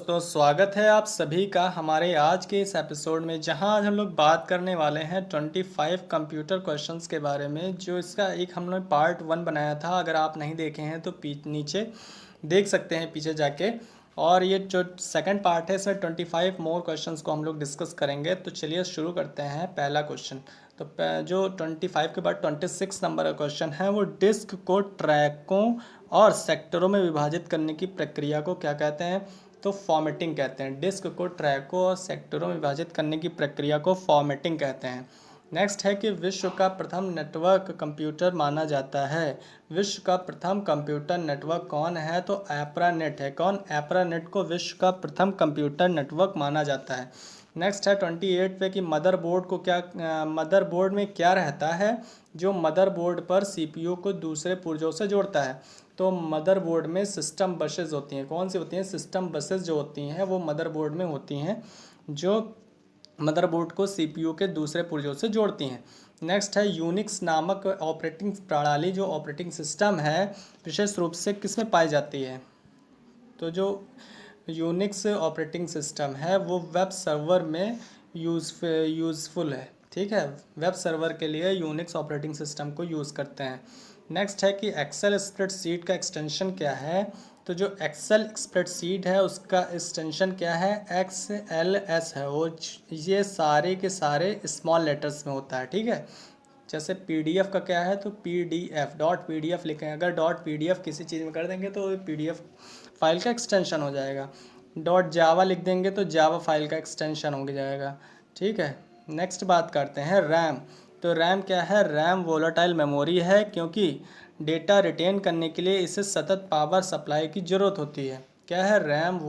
दोस्तों, स्वागत है आप सभी का हमारे आज के इस एपिसोड में, जहां आज हम लोग बात करने वाले हैं 25 कंप्यूटर क्वेश्चंस के बारे में। जो इसका एक हम लोग पार्ट 1 बनाया था, अगर आप नहीं देखे हैं तो नीचे देख सकते हैं पीछे जाके। और ये जो सेकंड पार्ट है, इसमें 25 मोर क्वेश्चंस को हम लोग डिस्कस करेंगे। तो चलिए शुरू करते हैं। पहला क्वेश्चन, तो जो 25 के बाद 26 नंबर का क्वेश्चन है, वो डिस्क को ट्रैकों और सेक्टरों में विभाजित करने की प्रक्रिया को क्या कहते हैं? तो फॉर्मेटिंग कहते हैं। डिस्क को ट्रैकों और सेक्टरों में विभाजित करने की प्रक्रिया को फॉर्मेटिंग कहते हैं। नेक्स्ट है कि विश्व का प्रथम नेटवर्क कंप्यूटर माना जाता है। विश्व का प्रथम कंप्यूटर नेटवर्क कौन है? तो एप्रानेट है। कौन? एप्रानेट को विश्व का प्रथम कंप्यूटर नेटवर्क माना जाता है। नेक्स्ट है 28 पे कि मदरबोर्ड को क्या मदरबोर्ड में क्या रहता है जो मदरबोर्ड पर सीपीयू को दूसरे पुर्जों से जोड़ता है? तो मदरबोर्ड में सिस्टम बसेस होती हैं। कौन सी होती हैं? सिस्टम बसेस जो होती हैं वो मदरबोर्ड में होती हैं, जो मदरबोर्ड को सीपीयू के दूसरे पुर्जों से जोड़ती हैं। नेक्स्ट है यूनिक्स नामक ऑपरेटिंग प्रणाली, जो ऑपरेटिंग सिस्टम है, विशेष रूप से किस में पाई जाती है? तो जो यूनिक्स ऑपरेटिंग सिस्टम है वो वेब सर्वर में यूज़फुल है। ठीक है, वेब सर्वर के लिए यूनिक्स ऑपरेटिंग सिस्टम को यूज़ करते हैं। नेक्स्ट है कि एक्सेल स्प्रेडशीट का एक्सटेंशन क्या है? तो जो एक्सेल स्प्रेडशीट है उसका एक्सटेंशन क्या है? XLS है। वो ये सारे के सारे स्मॉल लेटर्स में होता है। ठीक है, जैसे PDF का क्या है? तो PDF डॉट PDF लिखें। अगर डॉट PDF किसी चीज़ में कर देंगे तो PDF फाइल का एक्सटेंशन हो जाएगा। डॉट जावा लिख देंगे तो जावा फाइल का एक्सटेंशन हो जाएगा। ठीक है, नेक्स्ट बात करते हैं रैम। तो रैम क्या है? रैम वोलेटाइल मेमोरी है, क्योंकि डेटा रिटेन करने के लिए इसे सतत पावर सप्लाई की ज़रूरत होती है। क्या है? रैम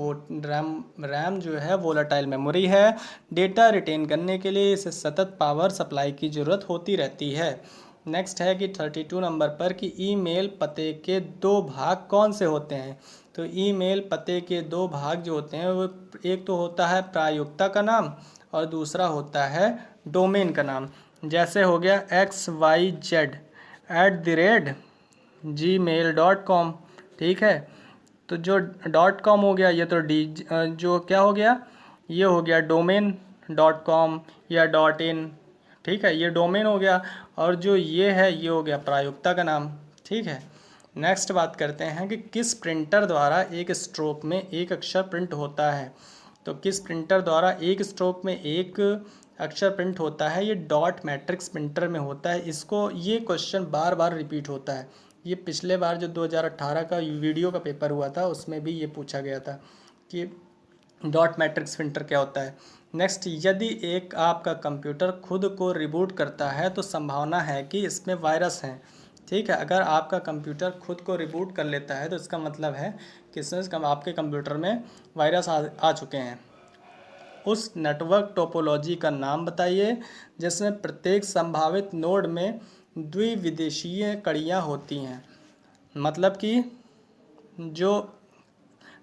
जो है वोलेटाइल मेमोरी है। डेटा रिटेन करने के लिए इसे सतत पावर सप्लाई की ज़रूरत होती रहती है। नेक्स्ट है कि 32 नंबर पर कि ईमेल पते के दो भाग कौन से होते हैं? तो ईमेल पते के दो भाग जो होते हैं वो, एक तो होता है प्रायोक्ता का नाम और दूसरा होता है डोमेन का नाम। जैसे हो गया xyz@gmail.com। ठीक है, तो जो .com हो गया, ये तो जो क्या हो गया, ये हो गया डोमेन .com या .in। ठीक है, ये डोमेन हो गया, और जो ये है ये हो गया प्रायोक्ता का नाम। ठीक है, नेक्स्ट बात करते हैं कि किस प्रिंटर द्वारा एक स्ट्रोक में एक अक्षर प्रिंट होता है? तो किस प्रिंटर द्वारा एक स्ट्रोक में एक अक्षर प्रिंट होता है? ये डॉट मैट्रिक्स प्रिंटर में होता है। इसको ये क्वेश्चन बार बार रिपीट होता है। ये पिछले बार जो 2018 का वीडियो का पेपर हुआ था उसमें भी ये पूछा गया था कि डॉट मैट्रिक्स प्रिंटर क्या होता है। नेक्स्ट, यदि एक आपका कंप्यूटर खुद को रिबूट करता है तो संभावना है कि इसमें वायरस हैं। ठीक है, अगर आपका कंप्यूटर खुद को रिबूट कर लेता है तो इसका मतलब है कि इसमें आपके कंप्यूटर में वायरस आ चुके हैं। उस नेटवर्क टोपोलॉजी का नाम बताइए जिसमें प्रत्येक संभावित नोड में द्विविदेशीय कड़ियाँ होती हैं। मतलब कि जो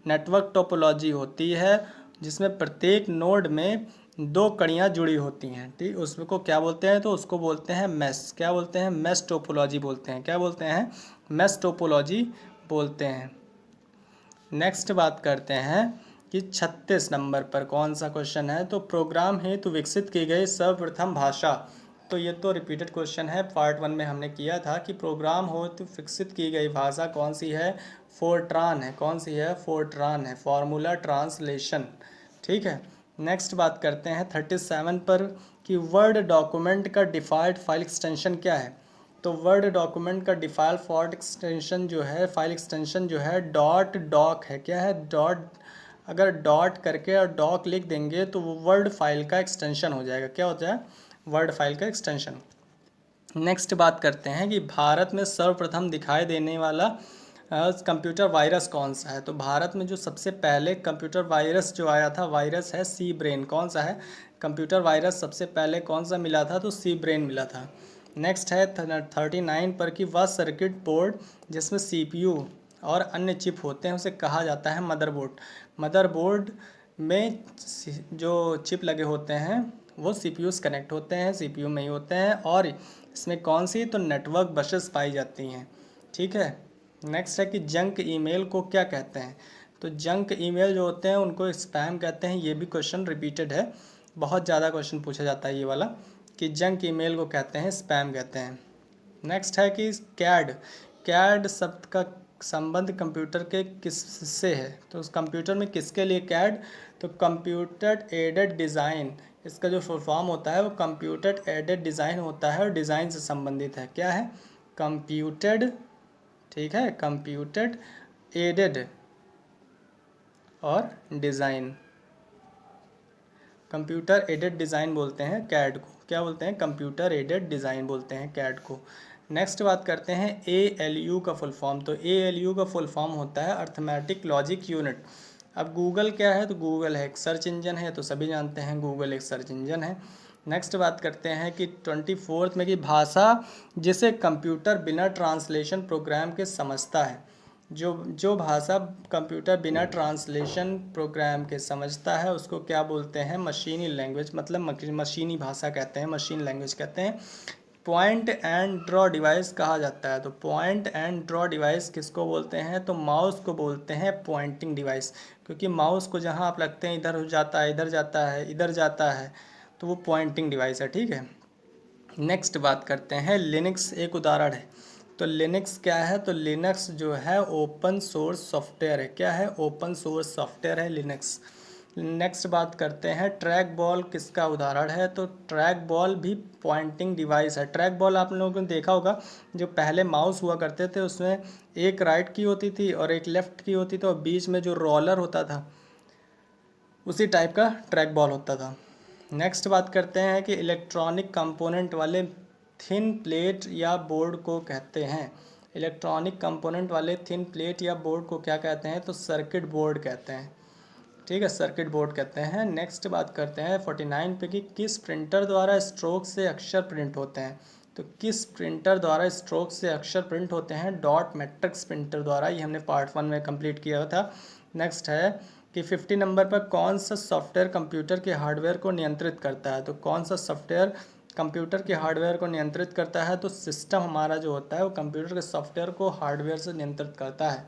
नेटवर्क टोपोलॉजी होती है जिसमें प्रत्येक नोड में दो कड़ियाँ जुड़ी होती हैं, ठीक, उसको क्या बोलते हैं? तो उसको बोलते हैं मेश। क्या बोलते हैं? मेश टोपोलॉजी बोलते हैं। क्या बोलते हैं? मेश टोपोलॉजी बोलते हैं। नेक्स्ट बात करते हैं कि 36 नंबर पर कौन सा क्वेश्चन है? तो प्रोग्राम हेतु विकसित की गई सर्वप्रथम भाषा। तो ये तो रिपीटेड क्वेश्चन है, पार्ट 1 में हमने किया था कि प्रोग्राम हेतु विकसित की गई भाषा कौन सी है? फोर्ट्रान है। कौन सी है? फोर्ट्रान है, फॉर्मूला ट्रांसलेशन। ठीक है, नेक्स्ट बात करते हैं 37 पर कि वर्ड डॉक्यूमेंट का डिफ़ॉल्ट फाइल एक्सटेंशन क्या है? तो वर्ड डॉक्यूमेंट का डिफ़ॉल्ट फाइल एक्सटेंशन जो है डॉट डॉक है। क्या है? डॉट। अगर डॉट करके और डॉक लिख देंगे तो वो वर्ड फाइल का एक्सटेंशन हो जाएगा। क्या होता है? वर्ड फाइल का एक्सटेंशन। नेक्स्ट बात करते हैं कि भारत में सर्वप्रथम दिखाई देने वाला कंप्यूटर वायरस कौन सा है? तो भारत में जो सबसे पहले कंप्यूटर वायरस जो आया था, वायरस है सी ब्रेन। कौन सा है? कंप्यूटर वायरस सबसे पहले कौन सा मिला था? तो सी ब्रेन मिला था। नेक्स्ट है 39 पर कि वह सर्किट बोर्ड जिसमें CPU और अन्य चिप होते हैं उसे कहा जाता है मदरबोर्ड। मदरबोर्ड में जो चिप लगे होते हैं वो CPUs कनेक्ट होते हैं, CPU में ही होते हैं, और इसमें कौन सी? तो नेटवर्क बसेस पाई जाती हैं। ठीक है, नेक्स्ट है कि जंक ईमेल को क्या कहते हैं? तो जंक ईमेल जो होते हैं उनको स्पैम कहते हैं। ये भी क्वेश्चन रिपीटेड है, बहुत ज़्यादा क्वेश्चन पूछा जाता है ये वाला, कि जंक ईमेल को कहते हैं स्पैम कहते हैं। नेक्स्ट है कि कैड, कैड शब्द का संबंध कंप्यूटर के किससे है, तो उस कंप्यूटर में किसके लिए कैड, तो कंप्यूटर एडेड डिज़ाइन, इसका जो फुल फॉर्म होता है वो कंप्यूटर एडेड डिज़ाइन होता है और डिज़ाइन से संबंधित है। क्या है, कंप्यूटेड, ठीक है, कंप्यूटर एडेड और डिज़ाइन, कंप्यूटर एडेड डिज़ाइन बोलते हैं कैड को। क्या बोलते हैं, कंप्यूटर एडेड डिज़ाइन बोलते हैं कैड को। नेक्स्ट बात करते हैं ALU का फुल फॉर्म। तो ALU का फुल फॉर्म होता है अर्थमेटिक लॉजिक यूनिट। अब गूगल क्या है, तो गूगल है एक सर्च इंजन है, तो सभी जानते हैं गूगल एक सर्च इंजन है। नेक्स्ट बात करते हैं कि 24th में कि भाषा जिसे कंप्यूटर बिना ट्रांसलेशन प्रोग्राम के समझता है, जो भाषा कंप्यूटर बिना ट्रांसलेशन प्रोग्राम के समझता है उसको क्या बोलते हैं, मशीनी लैंग्वेज, मतलब मशीनी भाषा कहते हैं, मशीन लैंग्वेज कहते हैं। पॉइंट एंड ड्रॉ डिवाइस कहा जाता है, तो पॉइंट एंड ड्रॉ डिवाइस किसको बोलते हैं, तो माउस को बोलते हैं पॉइंटिंग डिवाइस, क्योंकि माउस को जहाँ आप लगते हैं इधर हो जाता है, इधर जाता है, इधर जाता है, तो वो पॉइंटिंग डिवाइस है, ठीक है। नेक्स्ट बात करते हैं लिनक्स एक उदाहरण है। तो लिनक्स क्या है, तो लिनक्स जो है ओपन सोर्स सॉफ्टवेयर है। क्या है, ओपन सोर्स सॉफ्टवेयर है लिनक्स। नेक्स्ट बात करते हैं ट्रैक बॉल किसका उदाहरण है, तो ट्रैक बॉल भी पॉइंटिंग डिवाइस है। ट्रैक बॉल आप लोगों ने देखा होगा, जो पहले माउस हुआ करते थे उसमें एक राइट की होती थी और एक लेफ्ट की होती थी और बीच में जो रोलर होता था उसी टाइप का ट्रैक बॉल होता था। नेक्स्ट बात करते हैं कि इलेक्ट्रॉनिक कंपोनेंट वाले थिन प्लेट या बोर्ड को कहते हैं, इलेक्ट्रॉनिक कंपोनेंट वाले थिन प्लेट या बोर्ड को क्या कहते हैं, तो सर्किट बोर्ड कहते हैं, ठीक है, सर्किट बोर्ड कहते हैं। नेक्स्ट बात करते हैं 49 पे कि किस प्रिंटर द्वारा स्ट्रोक से अक्षर प्रिंट होते हैं, तो किस प्रिंटर द्वारा स्ट्रोक से अक्षर प्रिंट होते हैं, डॉट मैट्रिक्स प्रिंटर द्वारा। ये हमने पार्ट 1 में कंप्लीट किया था। नेक्स्ट है कि 50 नंबर पर कौन सा सॉफ्टवेयर कंप्यूटर के हार्डवेयर को नियंत्रित करता है, तो कौन सा सॉफ्टवेयर कंप्यूटर के हार्डवेयर को नियंत्रित करता है, तो सिस्टम हमारा जो होता है वो कंप्यूटर के सॉफ्टवेयर को हार्डवेयर से नियंत्रित करता है।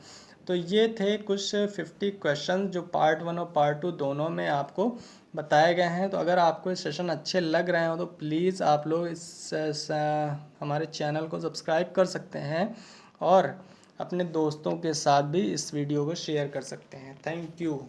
तो ये थे कुछ 50 क्वेश्चन जो पार्ट 1 और पार्ट 2 दोनों में आपको बताए गए हैं। तो अगर आपको इस सेशन अच्छे लग रहे हो तो प्लीज़ आप लोग हमारे चैनल को सब्सक्राइब कर सकते हैं और अपने दोस्तों के साथ भी इस वीडियो को शेयर कर सकते हैं। Thank you.